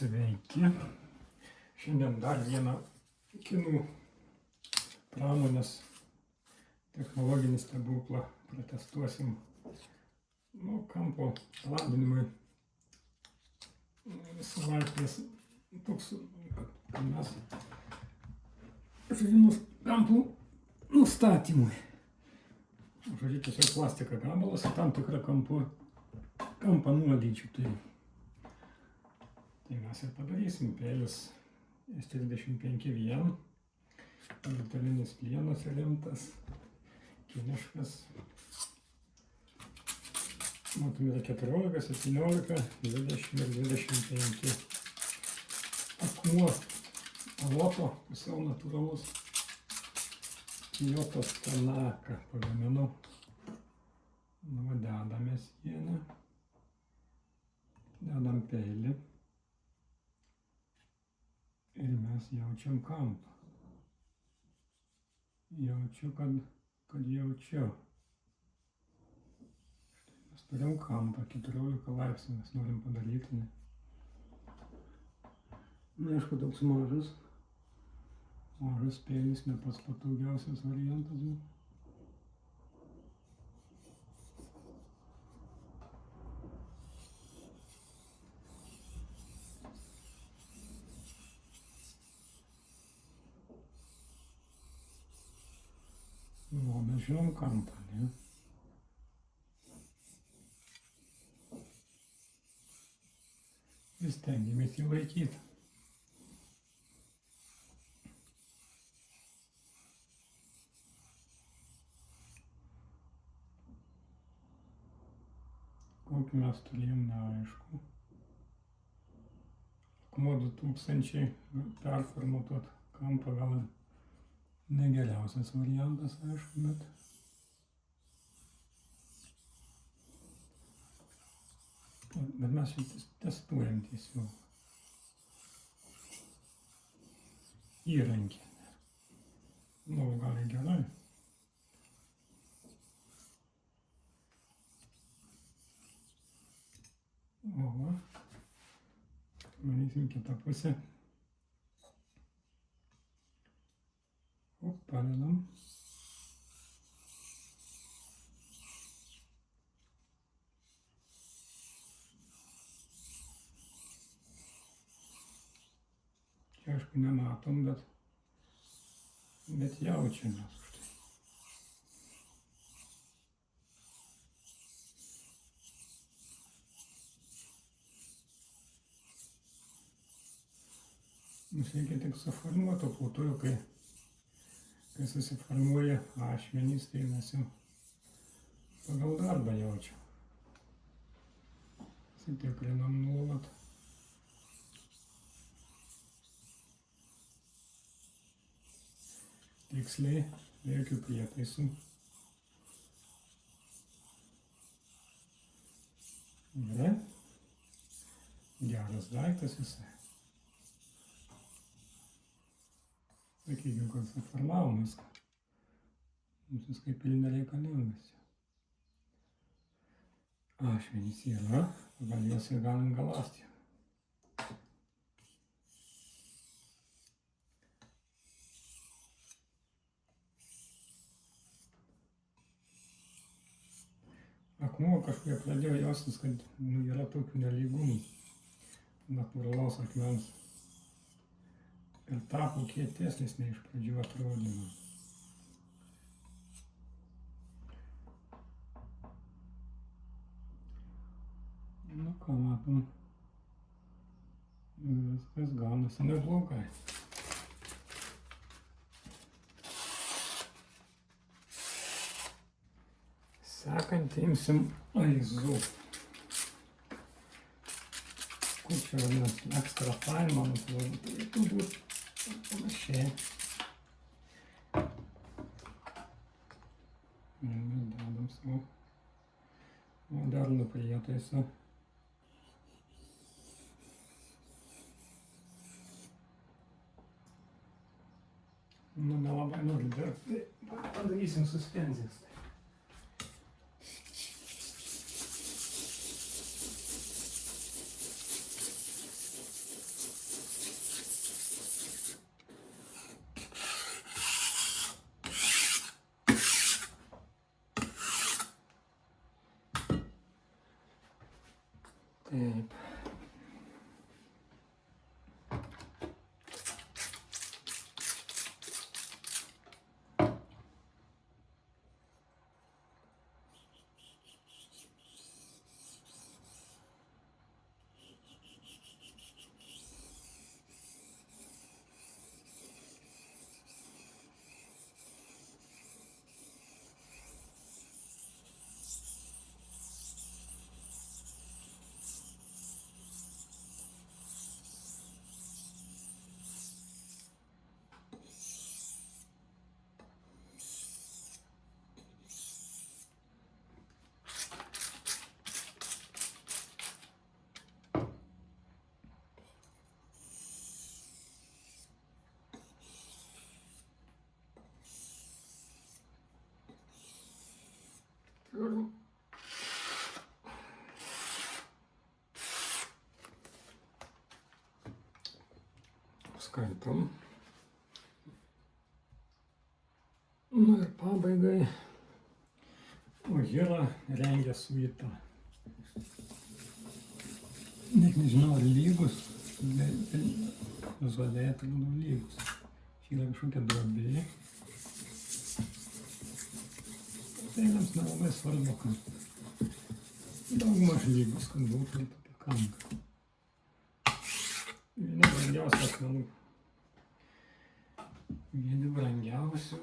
Sveiki. Šiandien dar vieną kinų pramonės technologinį stebuklą pratestuosim. Kampo labinimui savaitės toks, kad mes kampų nustatymui. Tiesiog plastiko gabalas tam tikrą kampą nuolydžių turi. Tai mes ir padarysim. Peilis S35-1, metalinis plienas rimtas, kiniškas. Matome 14, 17, 20 ir 25. Akmuo aloto, pusiau natūralus. Kyoto Tanaka pagaminau. Dedame sieną. Dedam peilį. Ir mes jaučiam kampą. Jaučiu, kad jaučiu. Štai mes turim kampą, 14 laipsnių mes norim padaryti. Aišku, toks mažas. Mažas peilis, ne pats patogiausias variantas. Mes žinom kampą, ne? Vis stengiamės jį laikyti. Kokį mes turėjom, neaišku. Akmuo 2000 performatuot kampą gal negeriausias variantas, aišku, bet mes šitą testuojam tiesiog. Įrankį. Gal ir gerai. Manysim kitą pusę. Padedam. Čia aišku nematom, bet jaučiamės už tai. Mums reikia tik suformuoti, po to, kai susiformuoja ašmenys, tai mes jau pagal darbą jaučiam. Sitikrinam nuolat. Tiksliai, be jokių prietaisų. Gerai. Geras daiktas visai. Sakykime, kad suformavom viską. Mums viskai pilna reikalingas. Ašmenys yra, pagal jas ir galim galąsti. Akmuo kažkaip pradėjo jaustis, kad yra tokių nelygumų natūralaus akmens. Ir tapo kietesnis, nei iš pradžių atrodymą. Ką matom, viskas gaunasi neblogai. Sekant imsim aizu. Kur čia vadinasi, extra fine, man atrodo, turėtų būti panašiai. Mes dedam savo modernų prietaisą. Nelabai noriu dirbti, padarysim suspenzijas. Taip. Skaitom. Nu ir pabaigai Ožėla rengia suitą. Net nežinau, ar lygus, vizualiai atrodo lygus. Čia yra kažkokia duobė. Tai jiems nelabai svarbu, kad daugmaž lygus, kad būtų ir pakanka. Vieni brangiausių akmenų. Vieni brangiausių.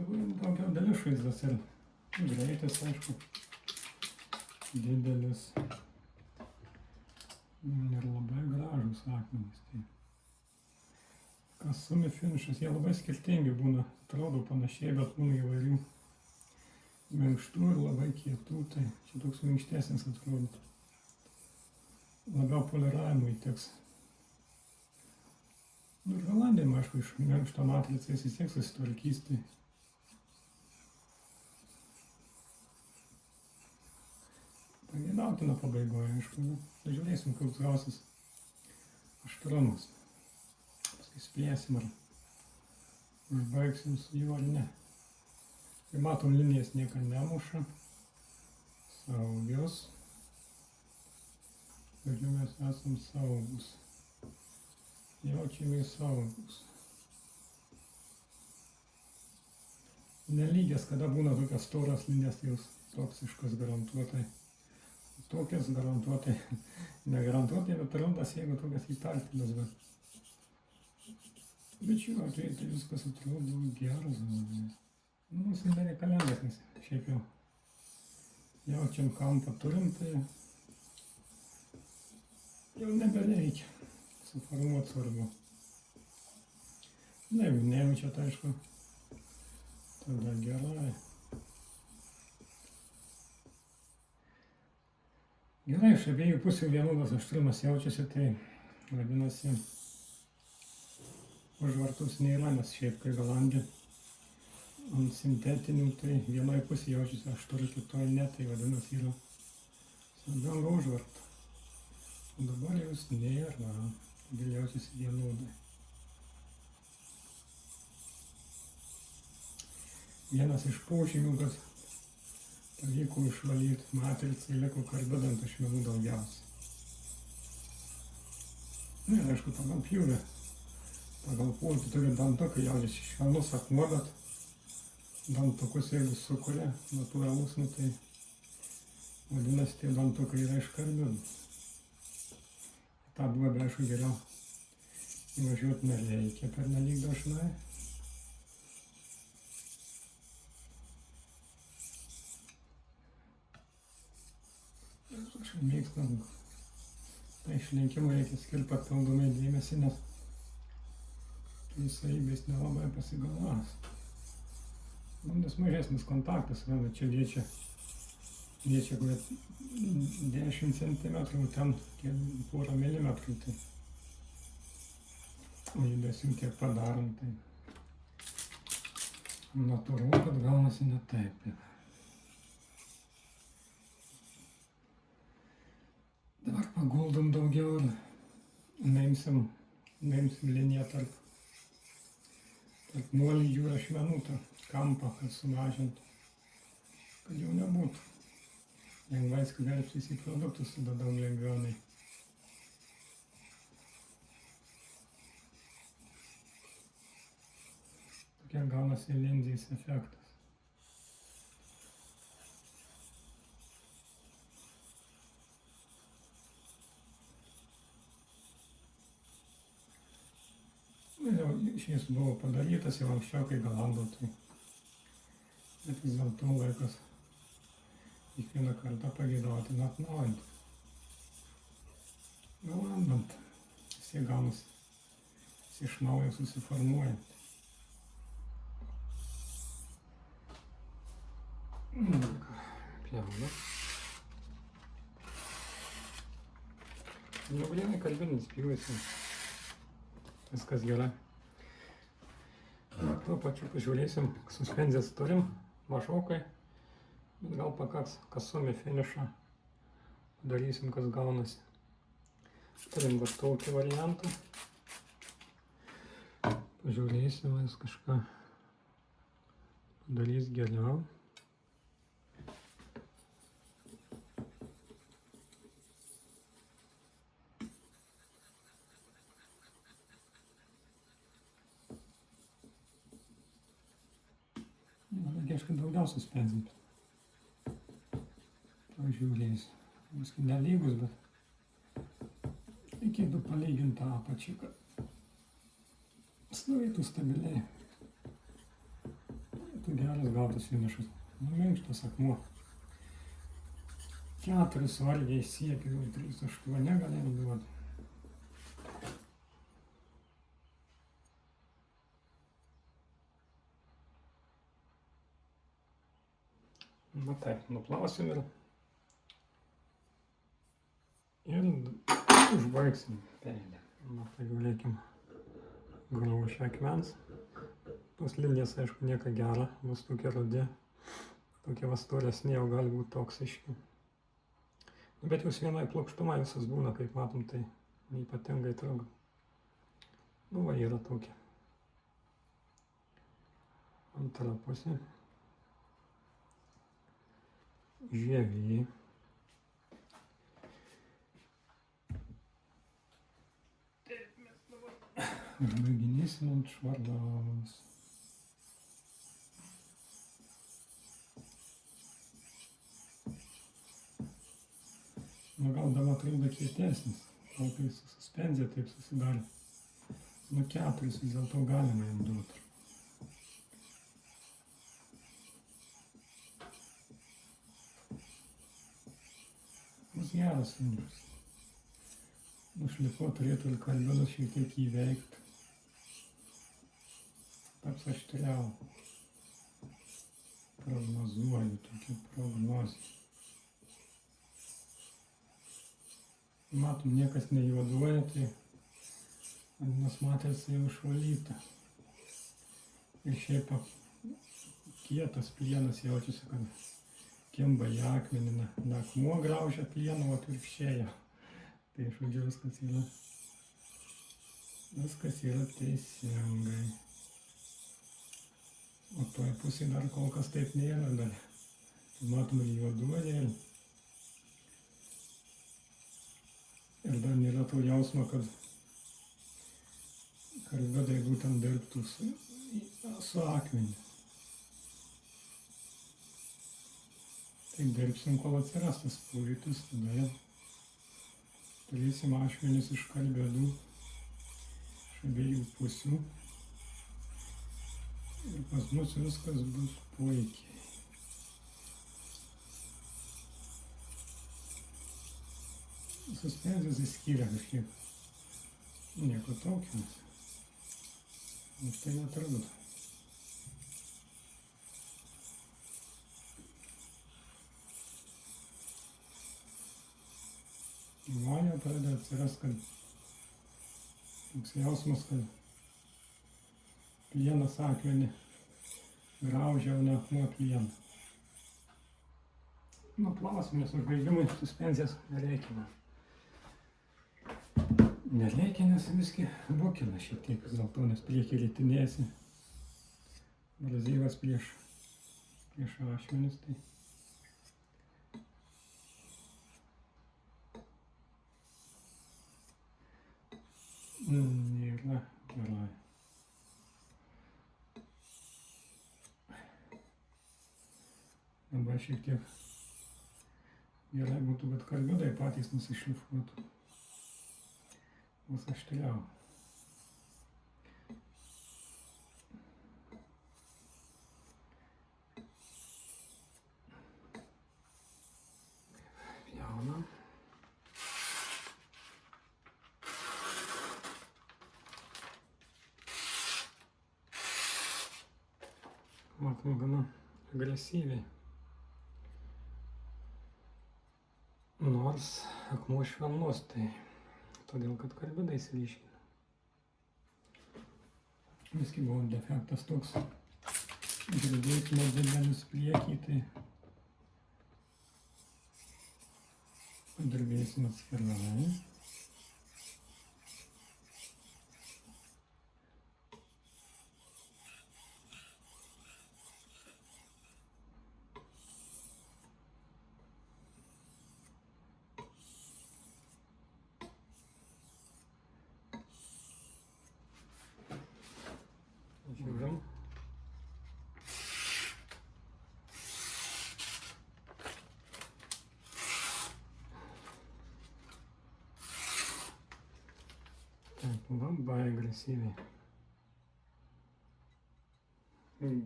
Daugiau dalis švaizdas ir greitis, aišku, didelis. Ir labai gražus akmenys. Tai Kasumi finišas, jie labai skirtingi būna. Atrodo panašiai, bet būna įvairių minkštų ir labai kietų. Tai čia toks minkštesnis atrodo. Labiau poliravimui teks. Nu ir Holandijam, aišku, iš minkšto matricais vis tiek susitvarkys. Tai pageidautina pabaigoje, aišku. Žiūrėsim, koks gausis aštrumas. Paskui spėsim, ar užbaigsim su juo ar ne. Kai matom, linijas nieko nemuša. Saugios. Žodžiu, mes esam saugus. Jaučiamės saugus. Nelygias, kada būna tokias storas linijas, tai jos toksiškos garantuotai. Tokias garantuotai, negarantuotai, bet randas, jeigu tokias įtartinas, bet šiuo atveju tai viskas atrodo geras. Nu, mums nereikalingas, nes šiaip jau jaučiam kampą turim, tai jau nebereikia suformuoti svarbu. Na, jeigu nejaučiat, aišku, tada gerai. Gerai, iš abiejų pusių vienodas aštrumas jaučiasi, tai vadinasi, užvartus nėra, nes šiaip kai galandi ant sintetinių, tai vienoje pusėje jaučiasi aštru, kitoje ne, tai vadinasi yra svarbiausia užvarta. O dabar jos nėra, todėl jaučiasi vienodai. Vienas iš požymių, kad pavyko išvalyti matricą, liko karbidantų ašmenų daugiausiai. Na ir aišku, pagal pjūvį, pagal pultį turi dantukai, jaučiasi švelnus akmuo, bet dantukus jeigu sukuria natūralus, nu tai vadinasi, tie dantukai yra iškarbinti. Ta duobė, aišku, geriau įvažiuoti nereikia pernelyg dažnai. Kažkaip mėgstant, tai išlenkimui reikia skirti papildomai dėmesį, nes tai savybės nelabai pasigalas. Nes mažesnis kontaktas, bet čia liečia kurie 10 cm, ten porą milimetrų, tai o judesių tiek padarom, tai natūralu, kad gaunasi ne taip. Dabar paguldom daugiau ir nuimsim liniją tarp nuolydžių ir ašmenų, tą kampą, kad sumažintų, kad jau nebūtų lengvai skverbtis į produktus, tada daug lengviau. Tokia gaunasi linzės efektas. Jau šis buvo padarytas jau anksčiau, kai galando tai. Bet vis dėlto laikas kiekvieną kartą pageidautina atnaujinti. Galandant, jis gaunasi iš naujo susiformuojant. Pjauna. Nebūtinai kalbinis pjūvėsi. Viskas gerai. Tuo pačiu pažiūrėsim, suspenzijas turim mažokai, bet gal pakaks kasumi finišą. Darysim, kas gaunasi. Turim va tokį variantą. Pažiūrėsim, jis kažką padarys geriau. Kažkaip daugiau suspenzyti. Pažiūrės. Viskai nelygus, bet reikėtų palyginti tą apačią, kad stovėtų stabiliai. Tai geras gautas finišas. Minkštas akmuo. 4 svargiai siekia, 3,8 galėjom duoti. Na taip, nuplausim ir užbaigsim peilį. Na, pažiūrėkim graužio akmens. Tos linijas, aišku, nieko gera, bus tokie rudi, tokie vastoresni jau gali būti toksiški. Bet jūs vienai plokštumai visas būna, kaip matom, tai neypatingai trukdo. Nu, va, yra tokia. Antra pusė. Žievė. Taip, mes dabar užbaiginėsim ant švardaus. Nu, gal dabar atrodo kietesnis, gal kai suspenzija taip susidarė. Nu, 4 vis dėlto galima jam duoti. Geras finišas. Nušlifuot turėtų ir kalbinus šiek tiek įveikti. Taps aštriau. Prognozuoju tokią prognozę. Matom, niekas nejuoduoja, tai vadinas matėsi jau išvalyta. Ir šiaip kietas plienas jaučiasi, kad kimba į akmenį, ne akmuo graužia plieną, o atvirkščiai. Tai žodžiu, viskas yra teisingai. O toje pusėje dar kol kas taip nėra dar. Matom ir juoduoja. Ir dar nėra to jausmo, kad karvedai būtent dirbtų su akmeniu. Tai dirbsim, kol atsiras tas pojūtis, tada jau turėsim ašmenis iš kalbėdų, iš abiejų pusių. Ir pas mus viskas bus puikiai. Suspenzijos įskyrė kažkiek. Nieko tokio. Už tai netrukdo. Man jau pradeda atsiras, kad toks jausmas, kad plienas akmenį graužia, o ne akmuo plieną. Nuplausim, nes užbaigimui suspenzijas nereikia. Nereikia, nes viskai bukina šiek tiek vis dėlto, nes priekį rytinėsi. Abrazyvas prieš ašmenis, tai Nėra gerai. Dabar šiek tiek gerai būtų, kad karbiidai patys nusišlifuotų. Bus aštriau. Pjaunam. Matome gana agresyviai. Nors akmuo švelnus, tai todėl, kad karbiidai išsiryškina. Visgi buvo defektas toks, girdėjimas didelis priekį, tai padirbėsim atskirai. Žiūrim. Taip, labai agresyviai.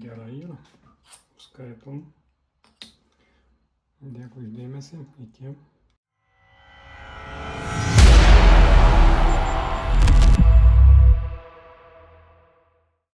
Gerai yra. Skaitom. Dėkui už dėmesį. Iki.